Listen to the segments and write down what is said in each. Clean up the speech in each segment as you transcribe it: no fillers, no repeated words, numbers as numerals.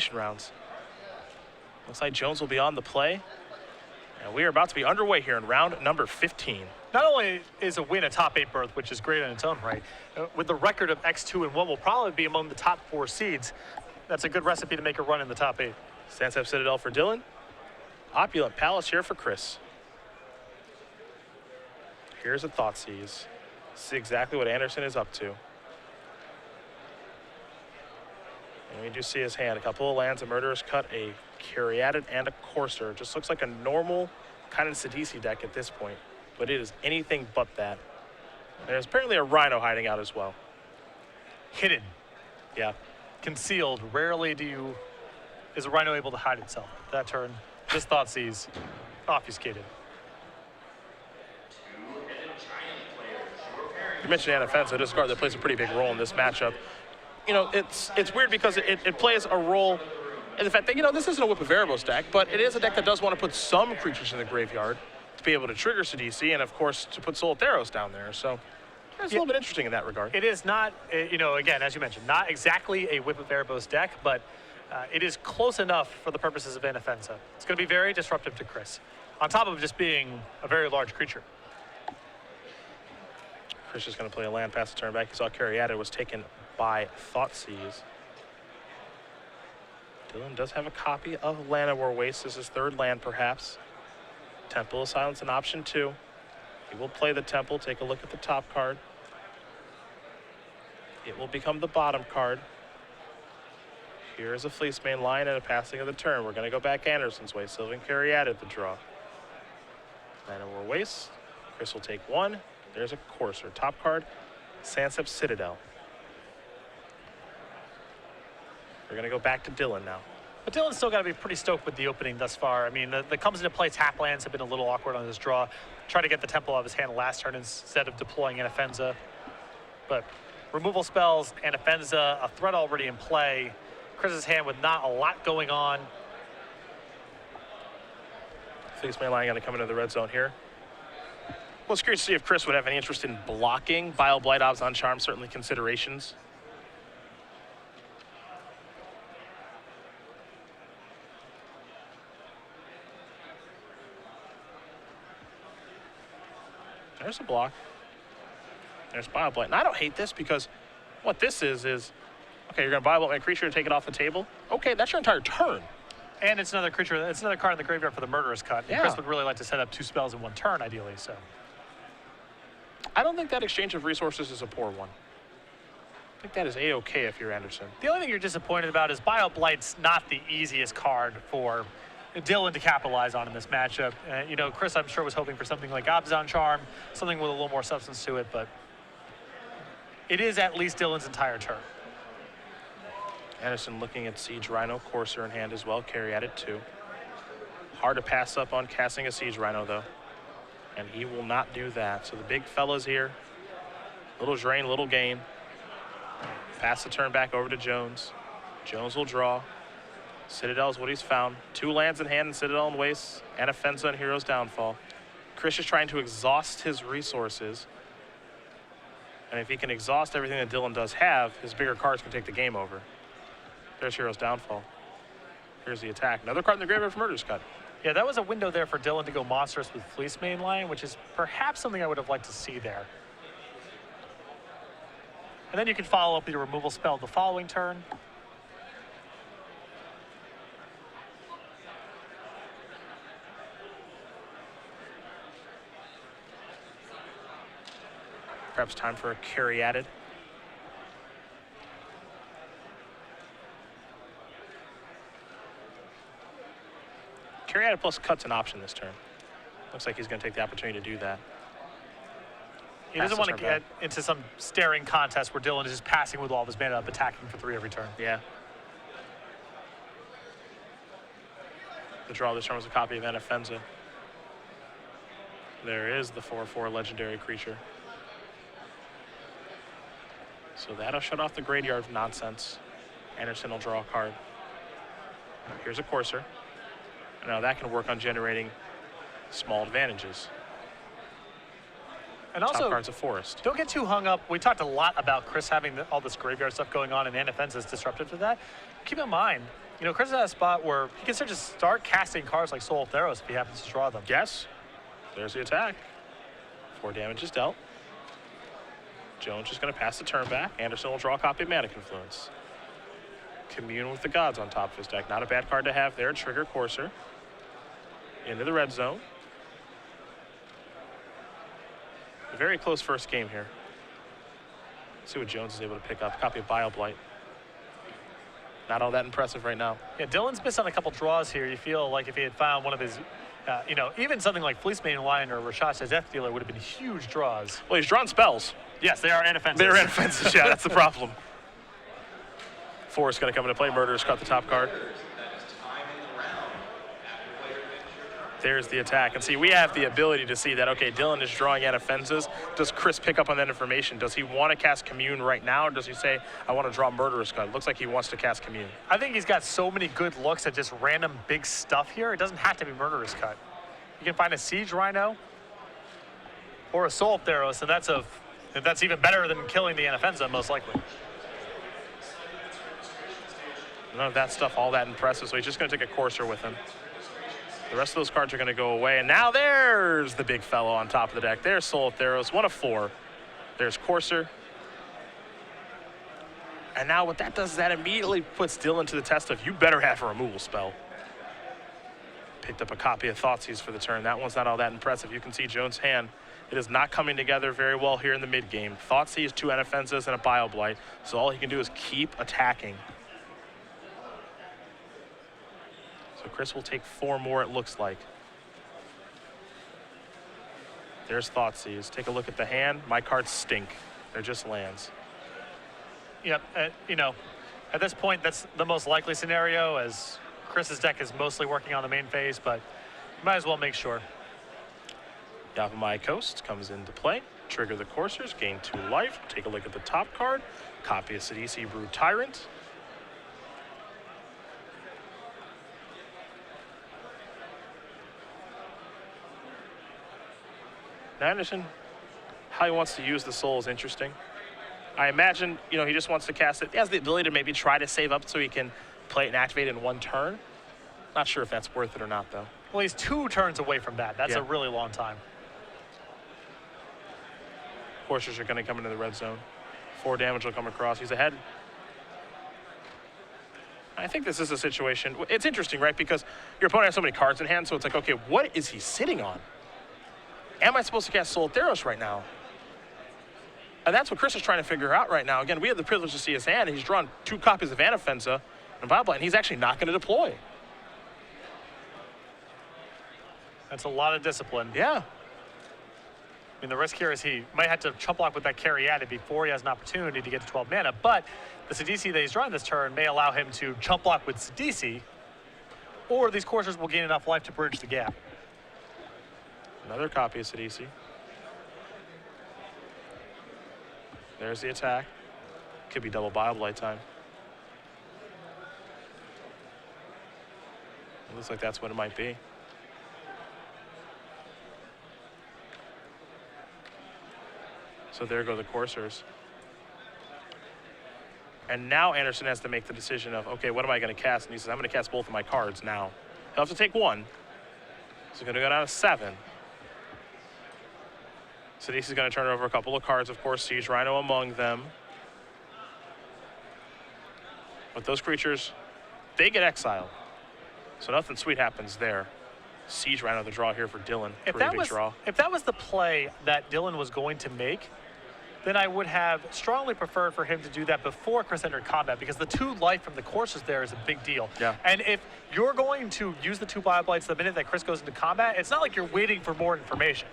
elimination rounds. Looks like Jones will be on the play. And we are about to be underway here in round number 15. Not only is a win a top 8 berth, which is great in its own right, with the record of X2-1 will probably be among the top 4 seeds. That's a good recipe to make a run in the top 8. Sansep Citadel for Dylan. Opulent Palace here for Chris. Here's a Thoughtseize. See exactly what Andersen is up to. And we do see his hand. A couple of lands, a Murderous Cut, a Caryatid, and a Courser. Just looks like a normal kind of SCGC deck at this point. But it is anything but that. There's apparently a Rhino hiding out as well. Hidden. Yeah. Concealed. Rarely is a Rhino able to hide itself. That turn, just Thoughtseize, obfuscated. You mentioned Andersen, this card that plays a pretty big role in this matchup. You know, it's weird because it plays a role in the fact that, you know, this isn't a Whip of Erebos deck, but it is a deck that does want to put some creatures in the graveyard to be able to trigger SCGC and, of course, to put Soul Theros down there. So it's a little bit interesting in that regard. It is not, you know, again, as you mentioned, not exactly a Whip of Erebos deck, but it is close enough for the purposes of Anafenza. It's going to be very disruptive to Chris, on top of just being a very large creature. Chris is going to play a land pass the turn back. He saw Caryatid was taken by Thoughtseize. Dylan does have a copy of Llanowar Waste as his third land, perhaps. Temple of Silence an option 2. He will play the Temple. Take a look at the top card. It will become the bottom card. Here is a Fleecemane Lion and a passing of the turn. We're going to go back Andersen's way. Sylvan Caryatid the draw. Llanowar Waste. Chris will take 1. There's a Courser. Top card, Sansep Citadel. We're going to go back to Dylan now. But Dylan's still got to be pretty stoked with the opening thus far. I mean, the comes into play tap lands have been a little awkward on this draw. Try to get the Temple out of his hand last turn instead of deploying Anafenza. But removal spells, Anafenza, a threat already in play. Chris's hand with not a lot going on. Fleecemane Lion going to come into the red zone here. Well, it's curious to see if Chris would have any interest in blocking Bile Blight, Obs on Charm, certainly considerations. There's a block. There's Bile Blight. And I don't hate this because what this is, okay, you're going to Bile Blight my creature and take it off the table. Okay, that's your entire turn. And it's another creature, it's another card in the graveyard for the Murderous Cut. Yeah. Chris would really like to set up 2 spells in 1 turn, ideally, so. I don't think that exchange of resources is a poor one. I think that is A-okay if you're Andersen. The only thing you're disappointed about is Bile Blight's not the easiest card for Dylan to capitalize on in this matchup. You know, Chris, I'm sure, was hoping for something like Obs on Charm, something with a little more substance to it, but it is at least Dylan's entire turn. Andersen looking at Siege Rhino, Courser in hand as well, Caryatid 2. Hard to pass up on casting a Siege Rhino, though. And he will not do that. So the big fella's here. Little drain, little gain. Pass the turn back over to Jones. Jones will draw. Citadel is what he's found. 2 lands in hand in Citadel and Waste. Anafenza and Hero's Downfall. Chris is trying to exhaust his resources. And if he can exhaust everything that Dylan does have, his bigger cards can take the game over. There's Hero's Downfall. Here's the attack. Another card in the graveyard for Murderous Cut. Yeah, that was a window there for Dylan to go monstrous with Fleecemane Lion, which is perhaps something I would have liked to see there. And then you can follow up with your removal spell the following turn. Perhaps time for a Caryatid. Caryatid plus Cut's an option this turn. Looks like he's going to take the opportunity to do that. He doesn't want to get into some staring contest where Dylan is just passing with all of his mana up, attacking for 3 every turn. Yeah. The draw this turn was a copy of Anafenza. There is the 4/4 legendary creature. So that'll shut off the graveyard nonsense. Andersen will draw a card. Here's a Courser. Now that can work on generating small advantages. And also, top card's a Forest. Don't get too hung up. We talked a lot about Chris having all this graveyard stuff going on, and Anafenza is disruptive to that. Keep in mind, You know, Chris is at a spot where he can start to start casting cards like Soul of Theros if he happens to draw them. Yes. There's the attack. 4 damage is dealt. Jones is going to pass the turn back. Andersen will draw a copy of Mana Confluence. Commune with the Gods on top of his deck. Not a bad card to have there. Trigger Courser. Into the red zone. A very close first game here. Let's see what Jones is able to pick up. Copy of Bioblight. Not all that impressive right now. Yeah, Dylan's missed on a couple draws here. You feel like if he had found one of his, you know, even something like Fleecemane Lion or Rashash as Death Dealer would have been huge draws. Well, he's drawn spells. Yes, they are inoffensive. They're inoffensive, yeah, that's the problem. 4 is going to come into play. Murderers cut the top card. There's the attack. And see, we have the ability to see that, okay, Dylan is drawing inoffensives. Does Chris pick up on that information? Does he want to cast Commune right now, or does he say, I want to draw Murderous Cut? It looks like he wants to cast Commune. I think he's got so many good looks at just random big stuff here. It doesn't have to be Murderous Cut. You can find a Siege Rhino or a Soul of Theros, and that's even better than killing the inoffensive, most likely. None of that stuff all that impressive, so he's just going to take a Courser with him. The rest of those cards are going to go away. And now there's the big fellow on top of the deck. There's Soul of Theros, 1 of 4. There's Courser. And now what that does is that immediately puts Dylan to the test of, you better have a removal spell. Picked up a copy of Thoughtseize for the turn. That one's not all that impressive. You can see Jones' hand. It is not coming together very well here in the mid-game. Thoughtseize, 2 inoffensives, and a Bioblight. So all he can do is keep attacking. So Chris will take 4 more, it looks like. There's Thoughtseize. Take a look at the hand. My cards stink. They're just lands. Yep, you know, at this point, that's the most likely scenario, as Chris's deck is mostly working on the main phase, but you might as well make sure. Yavimaya Coast comes into play. Trigger the Coursers, gain 2 life. Take a look at the top card. Copy of Sidisi Brood Tyrant. Now, Andersen, how he wants to use the soul is interesting. I imagine, you know, he just wants to cast it. He has the ability to maybe try to save up so he can play it and activate it in 1 turn. Not sure if that's worth it or not, though. Well, he's 2 turns away from that. That's a really long time. Coursers are going to come into the red zone. 4 damage will come across. He's ahead. I think this is a situation. It's interesting, right? Because your opponent has so many cards in hand, so it's like, okay, what is he sitting on? Am I supposed to cast Soul of Theros right now? And that's what Chris is trying to figure out right now. Again, we have the privilege to see his hand, and he's drawn 2 copies of Anaffenza and Bioblight, and he's actually not going to deploy. That's a lot of discipline. Yeah. I mean, the risk here is he might have to chump block with that Caryatid before he has an opportunity to get to 12 mana, but the Sidisi that he's drawing this turn may allow him to chump block with Sidisi, or these Coursers will gain enough life to bridge the gap. Another copy of Sidisi. There's the attack. Could be double Bioblight time. It looks like that's what it might be. So there go the Coursers. And now Andersen has to make the decision of, okay, what am I going to cast? And he says, I'm going to cast both of my cards now. He'll have to take 1. So he's going to go down to 7. Sidisi's going to turn over a couple of cards, of course, Siege Rhino among them. But those creatures, they get exiled. So nothing sweet happens there. Siege Rhino, the draw here for Dylan. If that was the play that Dylan was going to make, then I would have strongly preferred for him to do that before Chris entered combat, because the 2 life from the Coursers there is a big deal. Yeah. And if you're going to use the 2 Bioblights the minute that Chris goes into combat, it's not like you're waiting for more information.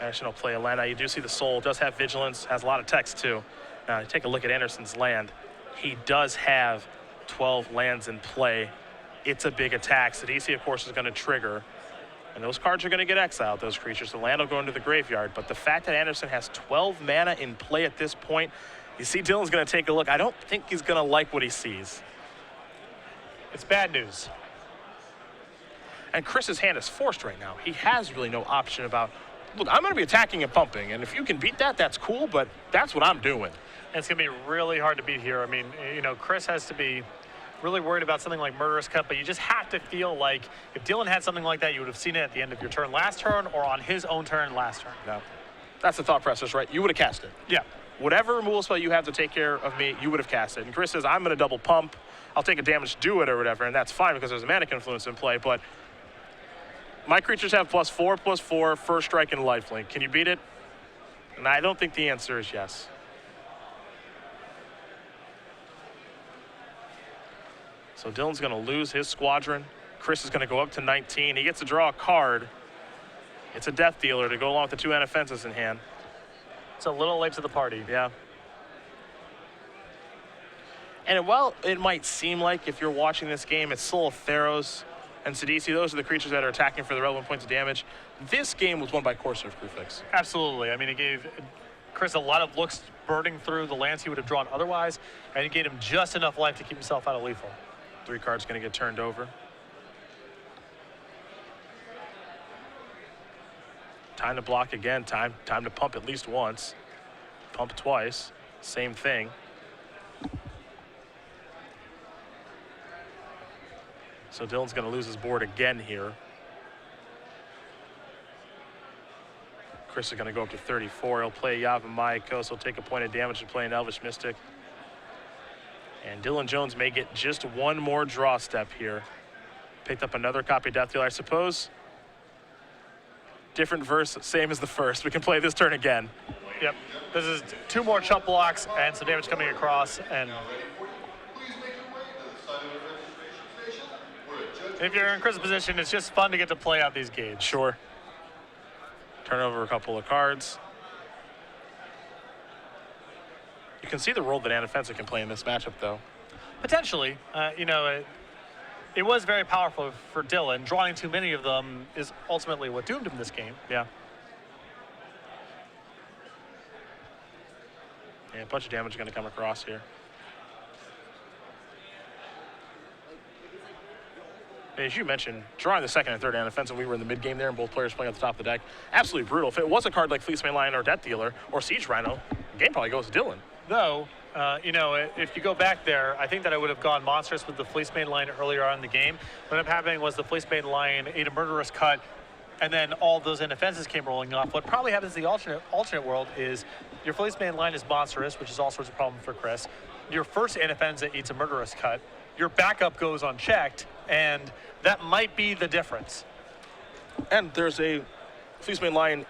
Andersen will play a land. Now you do see the soul does have vigilance, has a lot of text too. Now take a look at Andersen's land. He does have 12 lands in play. It's a big attack. Sidisi, of course, is going to trigger. And those cards are going to get exiled, those creatures. The land will go into the graveyard. But the fact that Andersen has 12 mana in play at this point, you see Dylan's going to take a look. I don't think he's going to like what he sees. It's bad news. And Chris's hand is forced right now. He has really no option about, look, I'm going to be attacking and pumping. And if you can beat that, that's cool, but that's what I'm doing. And it's going to be really hard to beat here. I mean, you know, Chris has to be really worried about something like Murderous Cut, but you just have to feel like if Dylan had something like that, you would have seen it at the end of your turn last turn or on his own turn last turn. No. That's the thought process, right? You would have cast it. Yeah. Whatever removal spell you have to take care of me, you would have cast it. And Chris says, I'm going to double pump. I'll take a damage to do it or whatever, and that's fine because there's a Manic Influence in play, but my creatures have +4/+4, first strike, and lifelink. Can you beat it? And I don't think the answer is yes. So Dylan's going to lose his squadron. Chris is going to go up to 19. He gets to draw a card. It's a Death Dealer to go along with the 2 Anafenses in hand. It's a little late to the party. Yeah. And while it might seem like if you're watching this game, it's Soul of Theros and Sidisi, those are the creatures that are attacking for the relevant points of damage. This game was won by Corsair Crewfix. Absolutely. I mean, it gave Chris a lot of looks burning through the lands he would have drawn otherwise, and it gave him just enough life to keep himself out of lethal. 3 cards going to get turned over. Time to block again. Time to pump at least once. Pump twice. Same thing. So Dylan's going to lose his board again here. Chris is going to go up to 34. He'll play Yavimaya. He'll take a point of damage to play an Elvish Mystic. And Dylan Jones may get just one more draw step here. Picked up another copy of Death Dealer, I suppose. Different verse, same as the first. We can play this turn again. Yep. This is 2 more chump blocks and some damage coming across. And if you're in Chris' position, it's just fun to get to play out these games. Sure. Turn over a couple of cards. You can see the role that Anafensa can play in this matchup, though. Potentially. You know, it was very powerful for Dylan. Drawing too many of them is ultimately what doomed him this game. Yeah. Yeah, a bunch of damage is going to come across here. As you mentioned, drawing the second and third Anafensa, we were in the mid-game there, and both players playing at the top of the deck. Absolutely brutal. If it was a card like Fleecemane Lion or Death Dealer or Siege Rhino, the game probably goes to Dylan. Though, you know, if you go back there, I think that I would have gone monstrous with the Fleecemane Lion earlier on in the game. What ended up happening was the Fleecemane Lion ate a Murderous Cut, and then all those Anafensas came rolling off. What probably happens in the alternate world is your Fleecemane Lion is monstrous, which is all sorts of problems for Chris. Your first Anafensa eats a Murderous Cut. Your backup goes unchecked, and that might be the difference. And there's a Fleecemane Lion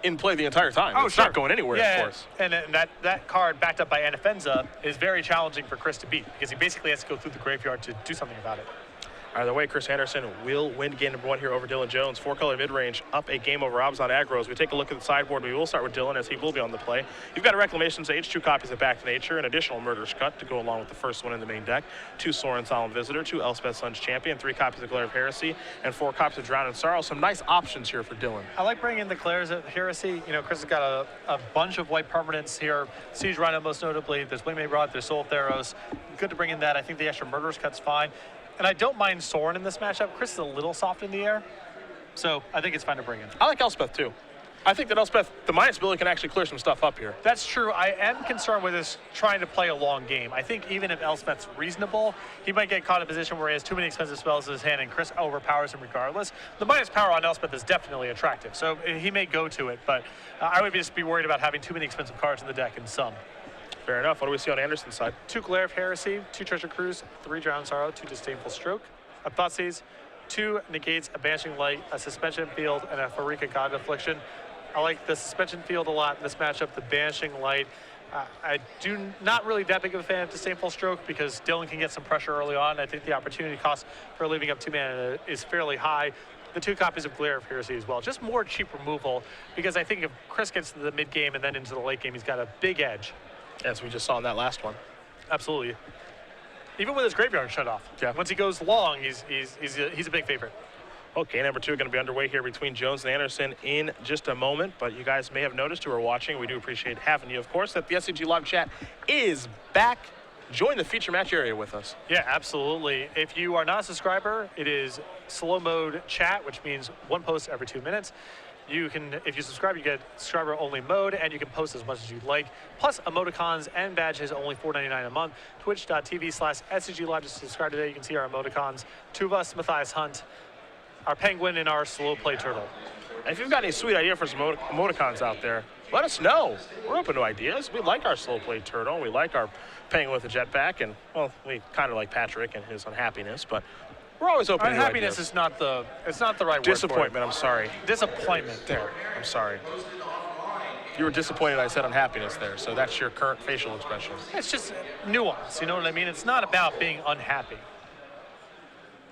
in play the entire time. Oh, it's sure. not going anywhere, yeah, of course. And that card backed up by Anafensa is very challenging for Chris to beat because he basically has to go through the graveyard to do something about it. Either way, Chris Andersen will win game number 1 here over Dylan Jones. 4-color mid-range, up a game over Abzan Aggros. We take a look at the sideboard. We will start with Dylan as he will be on the play. You've got a Reclamation Sage, 2 copies of Back to Nature, an additional Murderous Cut to go along with the first one in the main deck, 2 Sorin Solemn Visitor, 2 Elspeth Sun's Champion, 3 copies of Glare of Heresy, and 4 copies of Drown in Sorrow. Some nice options here for Dylan. I like bringing in the Glares of Heresy. You know, Chris has got a bunch of white permanents here. Siege Rhino most notably. There's Wingmate Rod, there's Soul of Theros. Good to bring in that. I think the extra Murderous Cut's fine. And I don't mind Sorin in this matchup. Chris is a little soft in the air, so I think it's fine to bring in. I like Elspeth, too. I think that Elspeth, the minus ability, can actually clear some stuff up here. That's true. I am concerned with this trying to play a long game. I think even if Elspeth's reasonable, he might get caught in a position where he has too many expensive spells in his hand and Chris overpowers him regardless. The minus power on Elspeth is definitely attractive, so he may go to it, but I would just be worried about having too many expensive cards in the deck in some. Fair enough. What do we see on Andersen's side? 2 Glare of Heresy, 2 Treasure Cruise, 3 Drown in Sorrow, 2 Disdainful Stroke, a Thoughtseize, 2 Negates, a Banishing Light, a Suspension Field, and a Farika God Affliction. I like the Suspension Field a lot in this matchup, the Banishing Light. I do not really that big of a fan of Disdainful Stroke because Dylan can get some pressure early on. I think the opportunity cost for leaving up 2 mana is fairly high. The 2 copies of Glare of Heresy as well. Just more cheap removal because I think if Chris gets to the mid game and then into the late game, he's got a big edge. As we just saw in that last one. Absolutely. Even with his graveyard shut off. Yeah. Once he goes long, he's a big favorite. Okay, number 2 going to be underway here between Jones and Andersen in just a moment. But you guys may have noticed who are watching, we do appreciate having you, of course, that the SCG Live Chat is back. Join the feature match area with us. Yeah, absolutely. If you are not a subscriber, it is slow mode chat, which means 1 post every 2 minutes. You can, if you subscribe, you get subscriber-only mode, and you can post as much as you'd like. Plus, emoticons and badges only $4.99 a month. Twitch.tv/SCG Live to subscribe today. You can see our emoticons. Two of us, Matthias Hunt, our penguin, and our slow play turtle. And if you've got any sweet idea for some emoticons out there, let us know. We're open to ideas. We like our slow play turtle. We like our penguin with a jetpack, and well, we kind of like Patrick and his unhappiness, but we're always open to ideas. Unhappiness is not the right word. Disappointment, I'm sorry. Disappointment. There, I'm sorry. You were disappointed I said unhappiness there, so that's your current facial expression. It's just nuance, you know what I mean? It's not about being unhappy.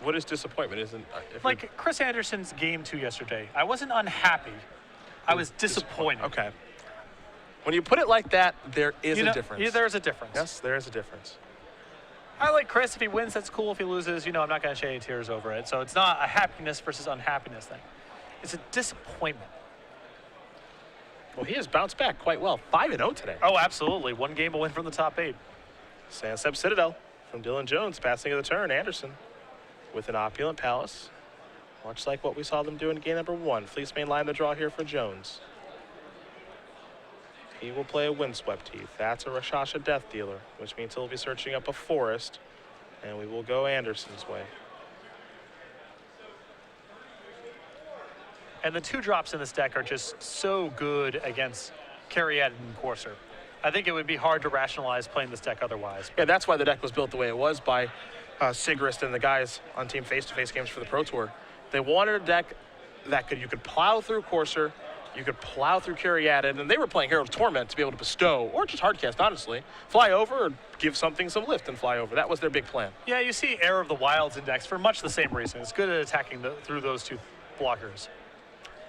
What is disappointment? Isn't like Chris Andersen's game 2 yesterday. I wasn't unhappy. I was disappointed. Okay. When you put it like that, there is a difference. Yeah, there's a difference. Yes, there is a difference. I like Chris. If he wins, that's cool. If he loses, I'm not going to shed any tears over it. So it's not a happiness versus unhappiness thing. It's a disappointment. Well, he has bounced back quite well. 5-0 today. Oh, absolutely. One game away from the top 8. Sansep Citadel from Dylan Jones, passing of the turn. Andersen with an opulent palace, much like what we saw them do in game number 1. Fleece main line the draw here for Jones. He will play a Windswept Teeth. That's a Rakshasa Death Dealer, which means he'll be searching up a forest, and we will go Andersen's way. And the 2 drops in this deck are just so good against Caryatid and Courser. I think it would be hard to rationalize playing this deck otherwise. Yeah, that's why the deck was built the way it was by Sigrist and the guys on Team Face-to-Face games for the Pro Tour. They wanted a deck that you could plow through Courser, you could plow through Caryatid, and they were playing Herald's Torment to be able to bestow, or just hardcast, honestly. Fly over or give something some lift and fly over. That was their big plan. Yeah, you see Heir of the Wilds index for much the same reason. It's good at attacking through those 2 blockers.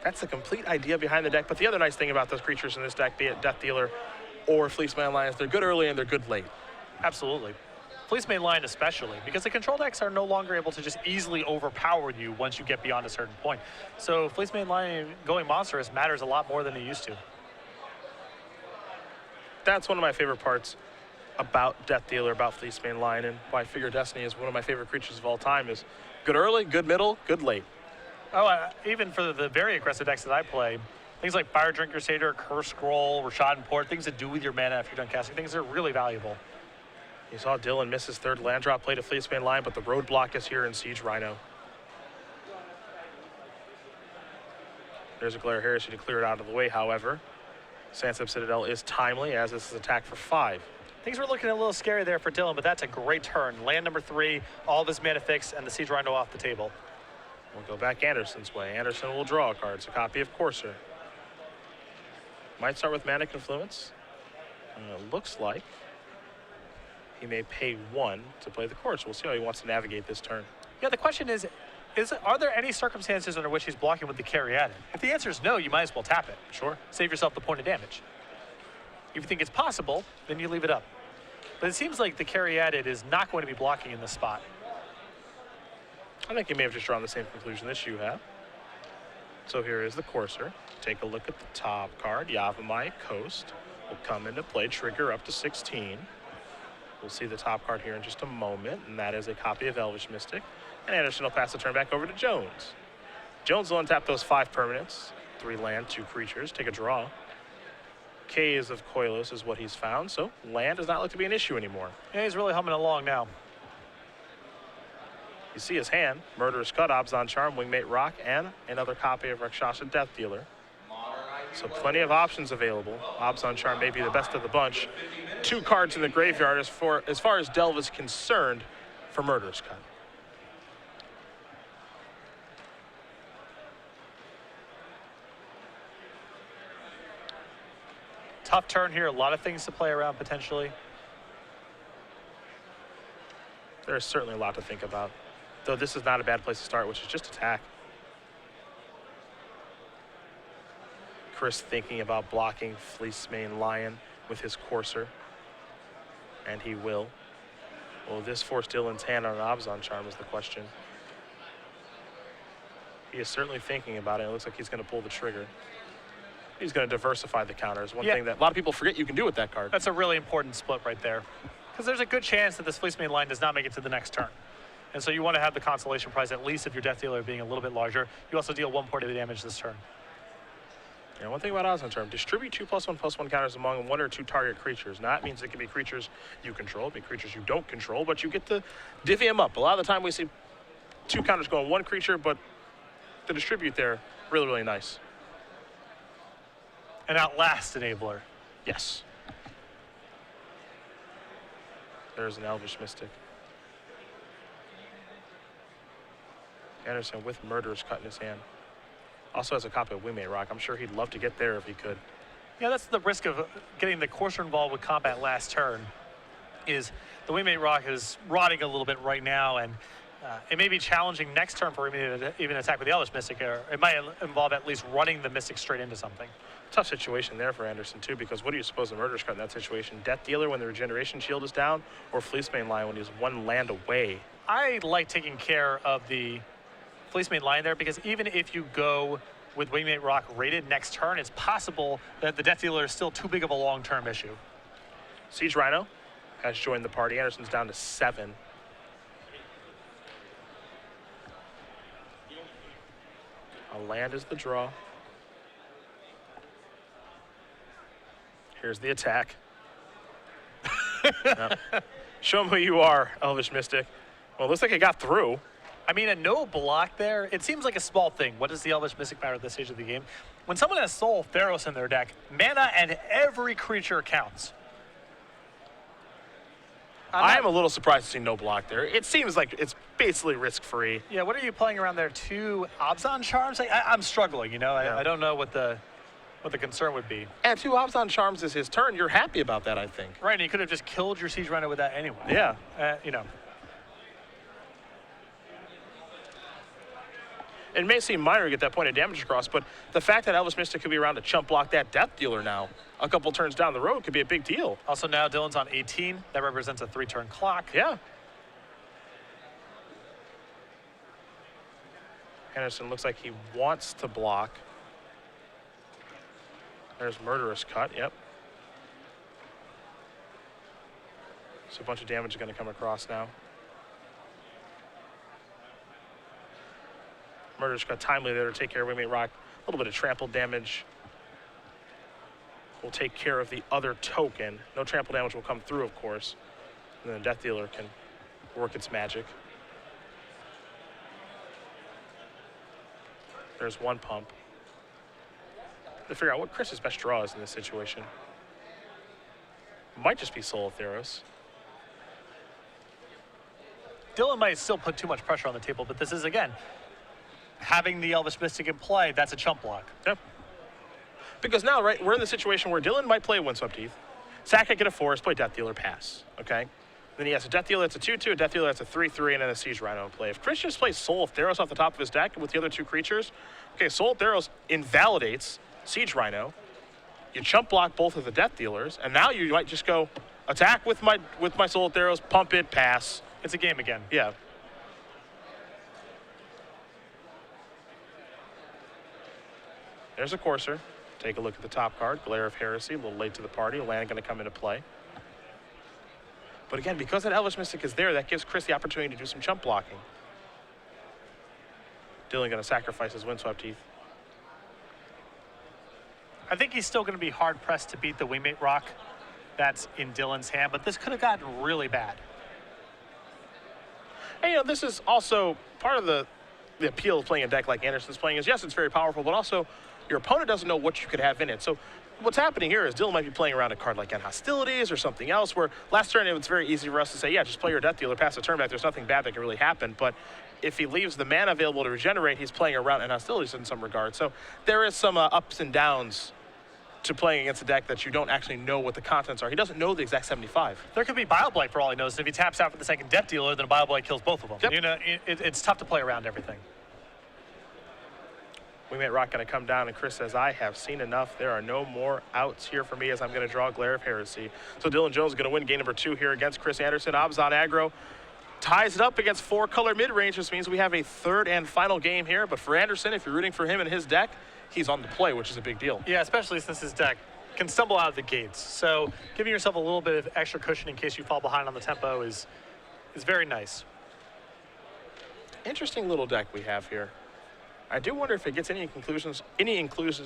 That's the complete idea behind the deck. But the other nice thing about those creatures in this deck, be it Death Dealer or Fleece Main Line, is they're good early and they're good late. Absolutely. Fleece Main Line especially, because the control decks are no longer able to just easily overpower you once you get beyond a certain point. So Fleece Main Line going monstrous matters a lot more than it used to. That's one of my favorite parts about Death Dealer, about Fleece Main Line, and why Figure Destiny is one of my favorite creatures of all time, is good early, good middle, good late. Oh, even for the very aggressive decks that I play, things like Fire Drink Crusader, Curse Scroll, Rashad and Port, things that do with your mana after you're done casting, things that are really valuable. You saw Dylan miss his 3rd land drop, played a Fleece Main Line, but the roadblock is here in Siege Rhino. There's a Glare Heresy to clear it out of the way, however. Sansep Citadel is timely, as this is attacked for 5. Things were looking a little scary there for Dylan, but that's a great turn. Land number 3, all of his mana fixed, and the Siege Rhino off the table. We'll go back Andersen's way. Andersen will draw a card. It's a copy of Courser. Might start with Mana Confluence. It looks like he may pay 1 to play the Courser. We'll see how he wants to navigate this turn. Yeah, the question is are there any circumstances under which he's blocking with the Caryatid? If the answer is no, you might as well tap it. Sure. Save yourself the point of damage. If you think it's possible, then you leave it up. But it seems like the Caryatid is not going to be blocking in this spot. I think he may have just drawn the same conclusion that you have. So here is the Courser. Take a look at the top card. Yavimaya Coast will come into play, trigger up to 16. We'll see the top card here in just a moment, and that is a copy of Elvish Mystic. And Andersen will pass the turn back over to Jones. Jones will untap those 5 permanents, 3 land, 2 creatures, take a draw. Caves of Koilos is what he's found, so land does not look to be an issue anymore. Yeah, he's really humming along now. You see his hand, Murderous Cut, Abzan Charm, Wingmate Rock, and another copy of Rakshasa Death Dealer. So plenty of options available. Abzan Charm may be the best of the bunch. 2 cards in the graveyard as far as Delve is concerned for Murderous Cut. Tough turn here, a lot of things to play around potentially. There is certainly a lot to think about, though this is not a bad place to start, which is just attack. Chris thinking about blocking Fleece Main Lion with his Courser, and he will. Will this force Dylan's hand on an Abzan Charm is the question. He is certainly thinking about it. It looks like he's going to pull the trigger. He's going to diversify the counters. One thing that a lot of people forget you can do with that card. That's a really important split right there. Because there's a good chance that this Fleece Main Line does not make it to the next turn. And so you want to have the consolation prize, at least if your Death Dealer being a little bit larger. You also deal 1 point of damage this turn. Yeah, one thing about odds on turn, distribute 2+1/+1 counters among 1 or 2 target creatures. Now, that means it can be creatures you control, it can be creatures you don't control, but you get to divvy them up. A lot of the time we see 2 counters go on 1 creature, but the distribute there, really, really nice. An Outlast enabler. Yes. There's an Elvish Mystic. Andersen with Murderous Cut in his hand. Also has a copy of Wingmate Rock. I'm sure he'd love to get there if he could. Yeah, that's the risk of getting the Courser involved with combat last turn, is the Wingmate Rock is rotting a little bit right now, and it may be challenging next turn for him to even attack with the Elvish Mystic, or it might involve at least running the Mystic straight into something. Tough situation there for Andersen, too, because what do you suppose the Murderous Cut in that situation? Death Dealer when the Regeneration Shield is down, or Fleecemane Lion when he's 1 land away? I like taking care of the Fleecemane Lion there, because even if you go with Wingmate Rock rated next turn, it's possible that the Death Dealer is still too big of a long-term issue. Siege Rhino has joined the party. Andersen's down to 7. A land is the draw. Here's the attack. Yep. Show him who you are, Elvish Mystic. Well, it looks like it got through. I mean, a no block there, it seems like a small thing. What does the Elvish Mystic matter at this stage of the game? When someone has Soul Theros in their deck, mana and every creature counts. I am a little surprised to see no block there. It seems like it's basically risk-free. Yeah, what are you playing around there? 2 Abzan Charms? I'm struggling, you know? Yeah. I don't know what the concern would be. And 2 Abzan Charms is his turn. You're happy about that, I think. Right, and you could have just killed your Siege Rhino with that anyway. Yeah. You know. It may seem minor to get that point of damage across, but the fact that Elvish Mystic could be around to chump block that Death Dealer now, a couple turns down the road, could be a big deal. Also now Dylan's on 18. That represents a 3-turn clock. Yeah. Andersen looks like he wants to block. There's Murderous Cut, yep. So a bunch of damage is going to come across now. Murderous Cut timely there to take care of Wingmate Rock. A little bit of trample damage. We'll take care of the other token. No trample damage will come through, of course. And then the Death Dealer can work its magic. There's 1 pump. To figure out what Chris's best draw is in this situation. Might just be Soul Theros. Dylan might still put too much pressure on the table, but this is, again, having the Elvish Mystic in play, that's a chump block. Yep. Because now, right, we're in the situation where Dylan might play Windswept Heath. Sack it, get a forest, play Death Dealer, pass. Okay? Then he has a Death Dealer that's a 2/2, a Death Dealer that's a 3/3, and then a Siege Rhino in play. If Chris just plays Soul Theros off the top of his deck with the other 2 creatures, okay, Soul Theros invalidates Siege Rhino. You chump block both of the Death Dealers, and now you might just go attack with my Soul Theros, pump it, pass. It's a game again. Yeah. There's a Courser. Take a look at the top card, Glare of Heresy, a little late to the party. Land going to come into play. But again, because that Elvish Mystic is there, that gives Chris the opportunity to do some chump blocking. Dylan going to sacrifice his Windswept Heath. I think he's still going to be hard-pressed to beat the Wingmate Rock that's in Dylan's hand, but this could have gotten really bad. And, you know, this is also part of the appeal of playing a deck like Andersen's playing is, yes, it's very powerful, but also your opponent doesn't know what you could have in it. So what's happening here is Dylan might be playing around a card like End Hostilities or something else, where last turn it was very easy for us to say, yeah, just play your Death Dealer, pass the turn back. There's nothing bad that can really happen. But if he leaves the mana available to regenerate, he's playing around End Hostilities in some regard. So there is some ups and downs to playing against a deck that you don't actually know what the contents are. He doesn't know the exact 75. There could be Bioblight for all he knows. And if he taps out for the second Death Dealer, then a Bioblight kills both of them. Yep. You know, it's tough to play around everything. Wingmate Rock going to come down, and Chris says, I have seen enough. There are no more outs here for me as I'm going to draw Glare of Heresy. So Dylan Jones is going to win game number 2 here against Chris Andersen. Abzan aggro ties it up against 4-color mid-range. This means we have a 3rd and final game here. But for Andersen, if you're rooting for him and his deck, he's on the play, which is a big deal. Yeah, especially since his deck can stumble out of the gates. So giving yourself a little bit of extra cushion in case you fall behind on the tempo is very nice. Interesting little deck we have here. I do wonder if it gets any inclusions,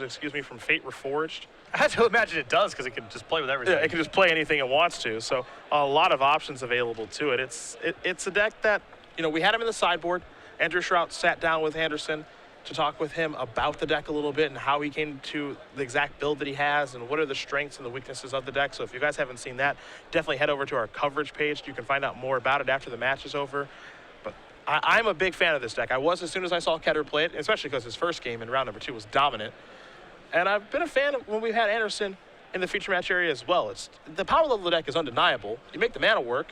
excuse me, from Fate Reforged. I have to imagine it does because it can just play with everything. Yeah, it can just play anything it wants to. So a lot of options available to it. It's a deck that, we had him in the sideboard. Andrew Shrout sat down with Andersen to talk with him about the deck a little bit and how he came to the exact build that he has and what are the strengths and the weaknesses of the deck. So if you guys haven't seen that, definitely head over to our coverage page. You can find out more about it after the match is over. But I'm a big fan of this deck. I was as soon as I saw Keter play it, especially because his first game in round number 2 was dominant. And I've been a fan of when we've had Andersen in the feature match area as well. The power level of the deck is undeniable. You make the mana work,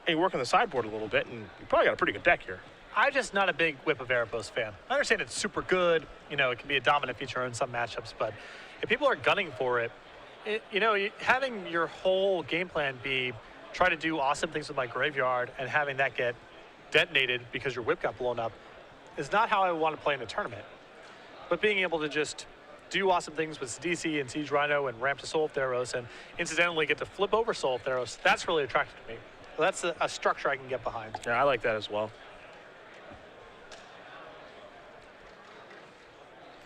and you work on the sideboard a little bit, and you probably got a pretty good deck here. I'm just not a big Whip of Erebos fan. I understand it's super good. It can be a dominant feature in some matchups, but if people are gunning for it, having your whole game plan be try to do awesome things with my graveyard and having that get detonated because your Whip got blown up is not how I want to play in a tournament. But being able to just do awesome things with DC and Siege Rhino and ramp to Soul of Theros and incidentally get to flip over Soul of Theros, that's really attractive to me. That's a structure I can get behind. Yeah, I like that as well.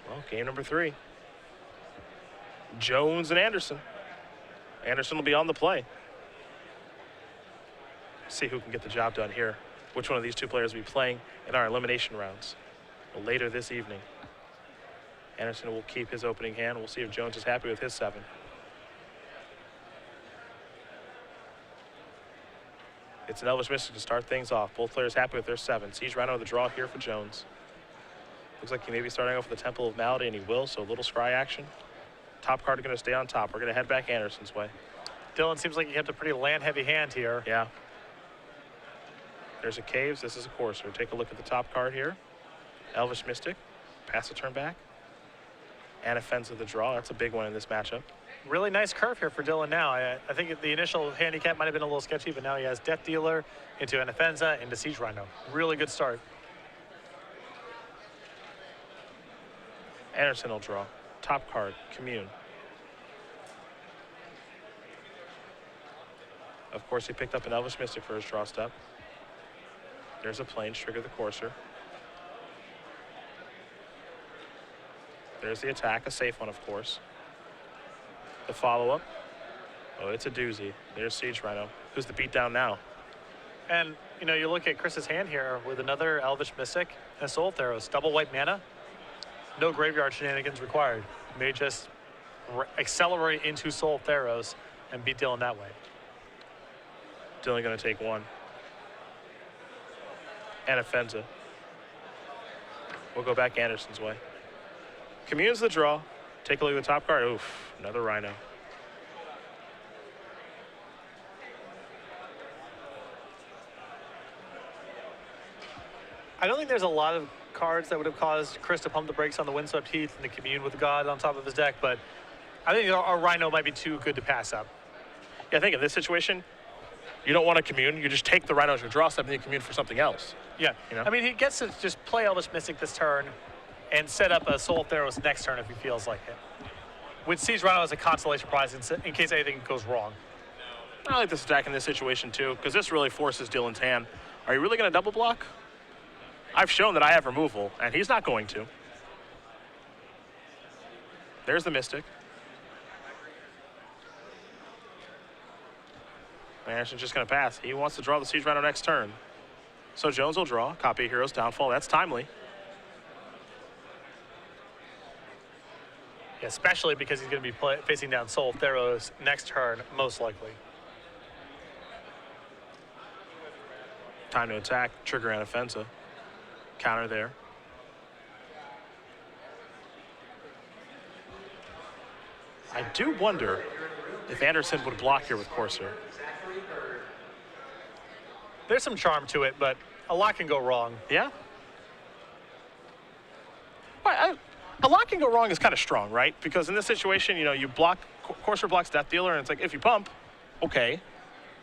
Well, game number 3. Jones and Andersen. Andersen will be on the play. See who can get the job done here. Which one of these two players will be playing in our elimination rounds later this evening. Andersen will keep his opening hand. We'll see if Jones is happy with his 7. It's an Elvish Mystic to start things off. Both players happy with their 7. Siege Rhino the draw here for Jones. Looks like he may be starting off with the Temple of Malady, and he will, so a little scry action. Top card is going to stay on top. We're going to head back Andersen's way. Dylan, seems like you have a pretty land-heavy hand here. Yeah. There's a Caves. This is a Courser. Take a look at the top card here. Elvish Mystic. Pass the turn back. And Offense of the draw. That's a big one in this matchup. Really nice curve here for Dylan now. I think the initial handicap might have been a little sketchy, but now he has Death Dealer into an Offensa into Siege Rhino. Really good start. Andersen will draw. Top card, Commune. Of course, he picked up an Elvish Mystic for his draw step. There's a Plains, trigger the Courser. There's the attack, a safe one, of course. The follow-up. Oh, it's a doozy. There's Siege Rhino. Who's the beatdown now? And, you look at Chris's hand here with another Elvish Mystic and Soul Theros. Double white mana. No graveyard shenanigans required. You may just accelerate into Soul Theros and beat Dylan that way. Dylan going to take 1. And Offensa. We'll go back Andersen's way. Commune's the draw. Take a look at the top card. Oof, another Rhino. I don't think there's a lot of cards that would have caused Chris to pump the brakes on the Windswept Heath and the Commune with God on top of his deck, but I think our Rhino might be too good to pass up. Yeah, I think in this situation, you don't want to Commune. You just take the Rhino as your draw step and you Commune for something else. Yeah, I mean, he gets to just play Elvish Mystic this turn and set up a Soul Theros next turn if he feels like it. With Siege Rhino as a consolation prize in case anything goes wrong. I like this attack in this situation too, because this really forces Dylan's hand. Are you really going to double block? I've shown that I have removal, and he's not going to. There's the Mystic. Andersen's just going to pass. He wants to draw the Siege Rhino next turn. So Jones will draw. Copy of Hero's Downfall. That's timely. Yeah, especially because he's going to be facing down Soul Theros next turn, most likely. Time to attack. Trigger and Offensa. Counter there. I do wonder if Andersen would block here with Courser. There's some charm to it, but a lot can go wrong. Yeah? Well, a lot can go wrong is kind of strong, right? Because in this situation, you block, Courser blocks Death Dealer, and it's like, if you pump, okay,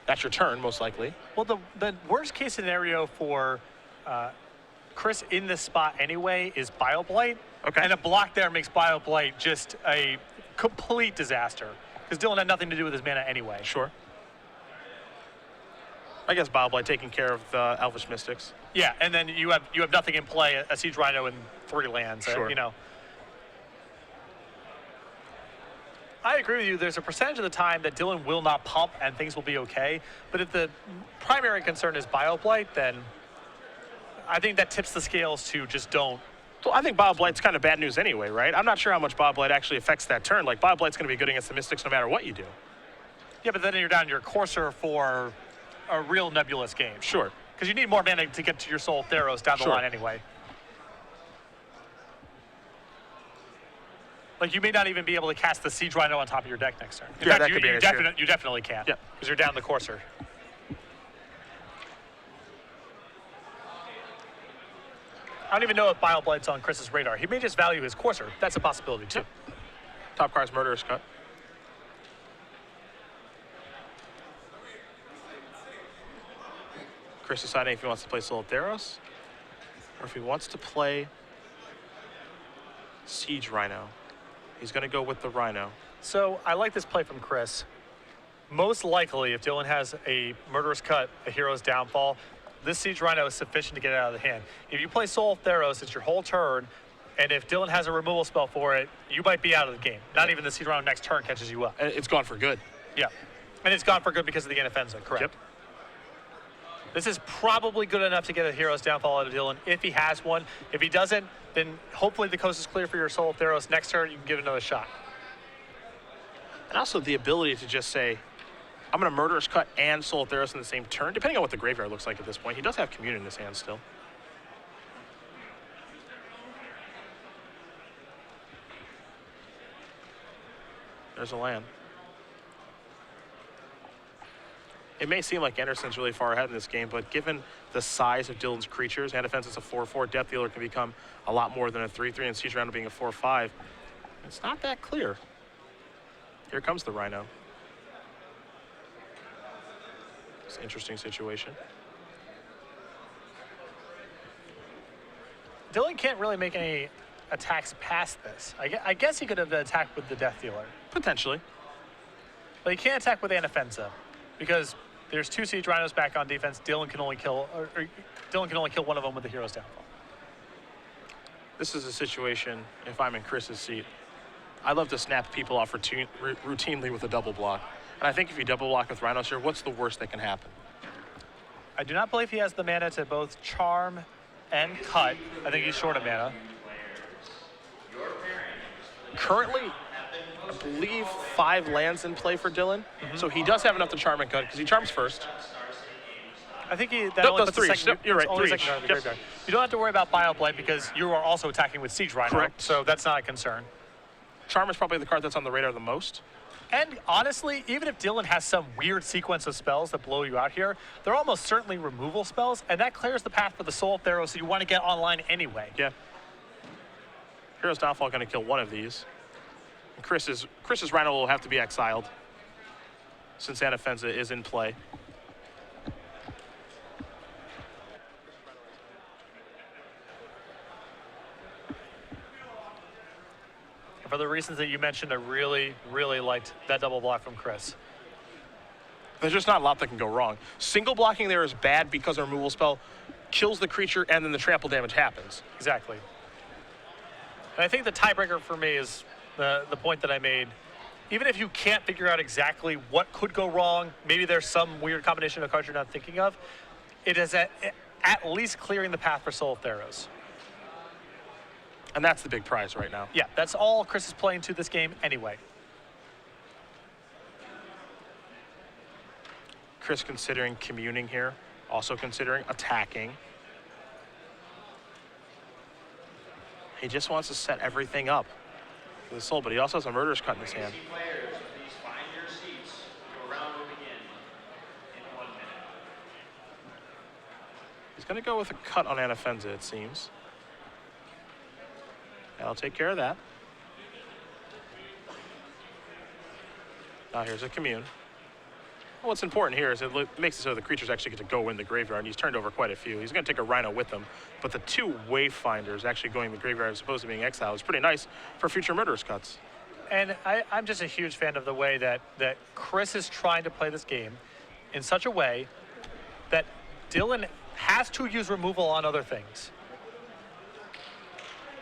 that's your turn, most likely. Well, the worst case scenario for Chris in this spot anyway is Bioblight. Okay. And a block there makes Bioblight just a complete disaster. Because Dylan had nothing to do with his mana anyway. Sure. I guess Bioblade taking care of the Elvish Mystics. Yeah, and then you have nothing in play, a Siege Rhino and 3 lands. Sure. You know. I agree with you. There's a percentage of the time that Dylan will not pump and things will be okay. But if the primary concern is Bioblight, then I think that tips the scales to just don't. Well, I think Bioblight's kind of bad news anyway, right? I'm not sure how much Bioblight actually affects that turn. Like, Bioblight's going to be good against the Mystics no matter what you do. Yeah, but then you're down your Courser for a real nebulous game. Sure. Because you need more mana to get to your Soul Theros down the line anyway. Like, you may not even be able to cast the Siege Rhino on top of your deck next turn. In fact, that could be an issue. You definitely can. Yeah. Because you're down the Courser. I don't even know if Bioblight's on Chris's radar. He may just value his Courser. That's a possibility, too. Yep. Top card's Murderous Cut. Chris deciding if he wants to play Soul Theros or if he wants to play Siege Rhino. He's going to go with the Rhino. So I like this play from Chris. Most likely, if Dylan has a Murderous Cut, a Hero's Downfall, this Siege Rhino is sufficient to get it out of the hand. If you play Soul Theros, it's your whole turn, and if Dylan has a removal spell for it, you might be out of the game. Not even the Siege Rhino next turn catches you up. And it's gone for good. Yeah. And it's gone for good because of the Anafenza, correct? Yep. This is probably good enough to get a Hero's Downfall out of Dylan if he has one. If he doesn't, then hopefully the coast is clear for your Soul Theros. Next turn, you can give it another shot. And also the ability to just say, I'm going to Murderous Cut and Soul Theros in the same turn, depending on what the graveyard looks like at this point. He does have Commune in his hand still. There's a land. It may seem like Andersen's really far ahead in this game, but given the size of Dylan's creatures, and defense is a 4/4, Depth Dealer can become a lot more than a 3/3, and Siege Rhino being a 4/5. It's not that clear. Here comes the Rhino. It's an interesting situation. Dylan can't really make any attacks past this. I guess he could have attacked with the Death Dealer. Potentially. But he can't attack with Anafenza because there's 2 Siege Rhinos back on defense. Dylan can only kill one of them with the Hero's Downfall. This is a situation, if I'm in Chris's seat, I love to snap people off routinely with a double block. And I think if you double block with Rhinos here, what's the worst that can happen? I do not believe he has the mana to both Charm and Cut. I think he's short of mana. Currently, I believe 5 lands in play for Dylan. So he does have enough to Charm and Cut because he charms first. I think that Nope, only that's puts the 3. second, You're right, only 3. second card in the graveyard. You don't have to worry about Bioblade because you are also attacking with Siege Rhino. Correct. So that's not a concern. Charm is probably the card that's on the radar the most. And honestly, even if Dylan has some weird sequence of spells that blow you out here, they're almost certainly removal spells, and that clears the path for the Soul Theros, so you want to get online anyway. Yeah. Hero's Downfall going to kill one of these. And Chris's Rhino will have to be exiled since Anafenza is in play. For the reasons that you mentioned, I really, really liked that double block from Chris. There's just not a lot that can go wrong. Single blocking there is bad because a removal spell kills the creature and then the trample damage happens. Exactly. And I think the tiebreaker for me is the point that I made. Even if you can't figure out exactly what could go wrong, maybe there's some weird combination of cards you're not thinking of, it is at least clearing the path for Soul Theros. And that's the big prize right now. Yeah, that's all Chris is playing to this game anyway. Chris considering communing here, also considering attacking. He just wants to set everything up for the Soul, but he also has a Murderous Cut in his hand. He's going to go with a cut on Anafenza, it seems. I'll take care of that. Now here's a Commune. What's important here is it makes it so the creatures actually get to go in the graveyard, and he's turned over quite a few. He's going to take a Rhino with him, but the 2 Wayfinders actually going in the graveyard as opposed to being exiled is pretty nice for future Murderous Cuts. And I'm just a huge fan of the way that Chris is trying to play this game in such a way that Dylan has to use removal on other things.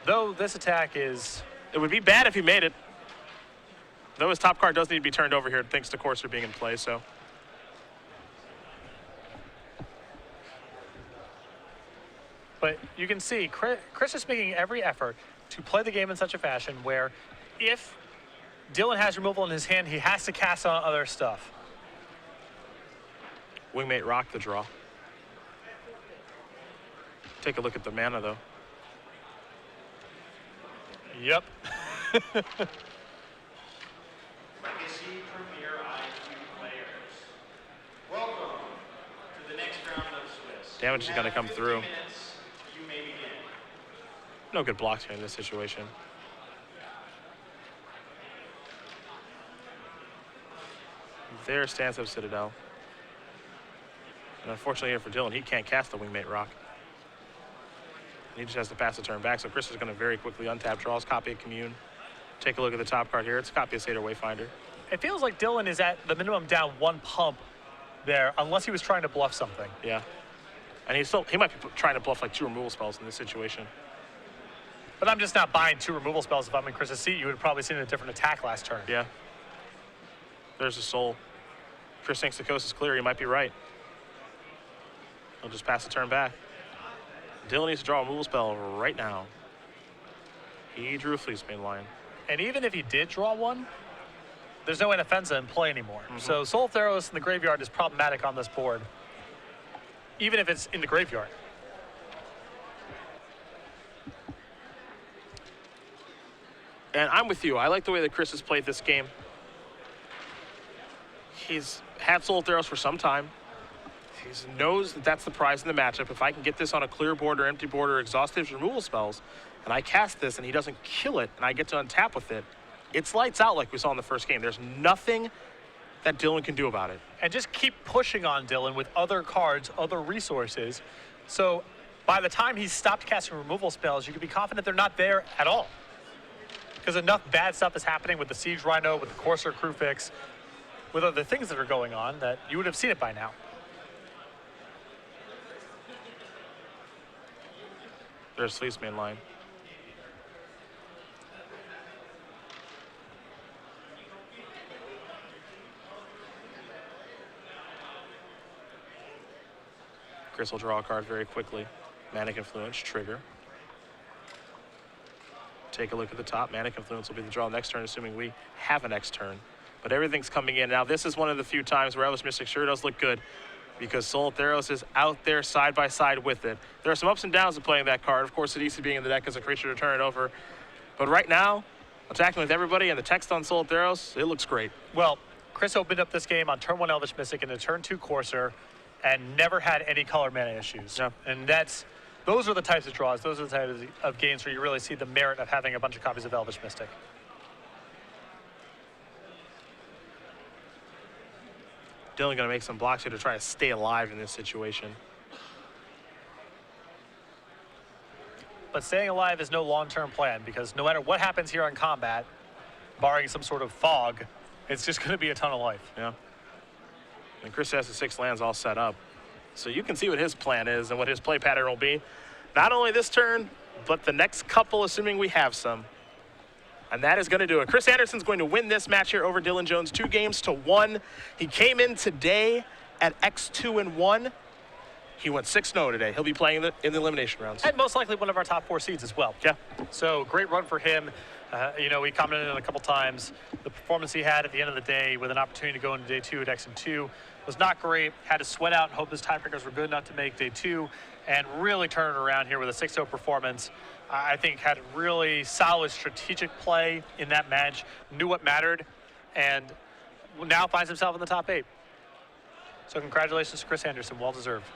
Though this attack is... It would be bad if he made it. Though his top card does need to be turned over here thanks to Courser being in play, so. But you can see Chris is making every effort to play the game in such a fashion where if Dylan has removal in his hand, he has to cast on other stuff. Wingmate Rock the draw. Take a look at the mana, though. Yep. Legacy Premier IQ players. Welcome to the next round of Swiss. Damage is going to come through. Minutes, you may begin. No good blocks here in this situation. There stands up Citadel. And unfortunately here for Dylan, he can't cast the Wingmate Rock. He just has to pass the turn back, so Chris is going to very quickly untap, draws copy of Commune. Take a look at the top card here. It's a copy of Satyr Wayfinder. It feels like Dylan is at the minimum down one pump there, unless he was trying to bluff something. Yeah. And he might be trying to bluff like 2 removal spells in this situation. But I'm just not buying 2 removal spells. If I'm in Chris's seat, you would have probably seen a different attack last turn. Yeah. There's a soul. Chris thinks the coast is clear. He might be right. He'll just pass the turn back. Dylan needs to draw a removal spell right now. He drew a Fleecebane Lion. And even if he did draw one, there's no Anafenza in play anymore. So Soul Theros in the graveyard is problematic on this board, even if it's in the graveyard. And I'm with you. I like the way that Chris has played this game. He's had Soul Theros for some time. He knows that that's the prize in the matchup. If I can get this on a clear board or empty board or exhaustive removal spells, and I cast this and he doesn't kill it, and I get to untap with it, it's lights out like we saw in the first game. There's nothing that Dylan can do about it. And just keep pushing on Dylan with other cards, other resources. So by the time he's stopped casting removal spells, you can be confident they're not there at all. Because enough bad stuff is happening with the Siege Rhino, with the Courser Crew Fix, with other things that are going on that you would have seen it by now. There's Fleecebane Line. Chris will draw a card very quickly. Manic Influence, trigger. Take a look at the top. Manic Influence will be the draw next turn, assuming we have a next turn. But everything's coming in. Now, this is one of the few times where Elvish Mystic sure does look good because Soul Theros is out there side by side with it. There are some ups and downs of playing that card. Of course, Sidisi being in the deck as a creature to turn it over. But right now, attacking with everybody and the text on Soul Theros, it looks great. Well, Chris opened up this game on turn 1 Elvish Mystic and a turn 2 Courser and never had any color mana issues. Yeah. And those are the types of draws, those are the types of games where you really see the merit of having a bunch of copies of Elvish Mystic. Dylan going to make some blocks here to try to stay alive in this situation. But staying alive is no long-term plan because no matter what happens here on combat, barring some sort of fog, it's just going to be a ton of life. Yeah. And Chris has the 6 lands all set up. So you can see what his plan is and what his play pattern will be. Not only this turn, but the next couple, assuming we have some. And that is going to do it. Chris Andersen's going to win this match here over Dylan Jones 2-1. He came in today at X2-1. He went 6-0 today. He'll be playing in the elimination rounds. And most likely one of our top 4 seeds as well. Yeah. So great run for him. You know, we commented on it a couple times. The performance he had at the end of the day with an opportunity to go into day 2 at X2 was not great. Had to sweat out and hope his tiebreakers were good enough to make day 2 and really turn it around here with a 6-0 performance. I think had really solid strategic play in that match, knew what mattered, and now finds himself in the top 8. So congratulations to Chris Andersen, well deserved.